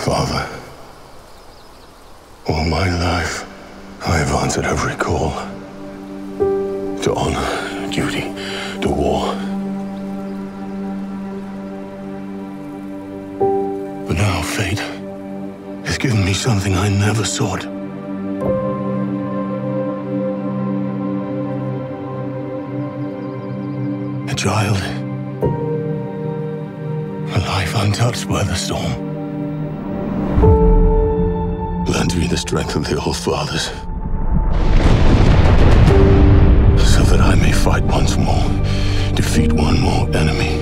Father, all my life, I have answered every call to honor, duty, to war. But now fate has given me something I never sought. A child, a life untouched by the storm. Lend me the strength of the old fathers, so that I may fight once more, defeat one more enemy.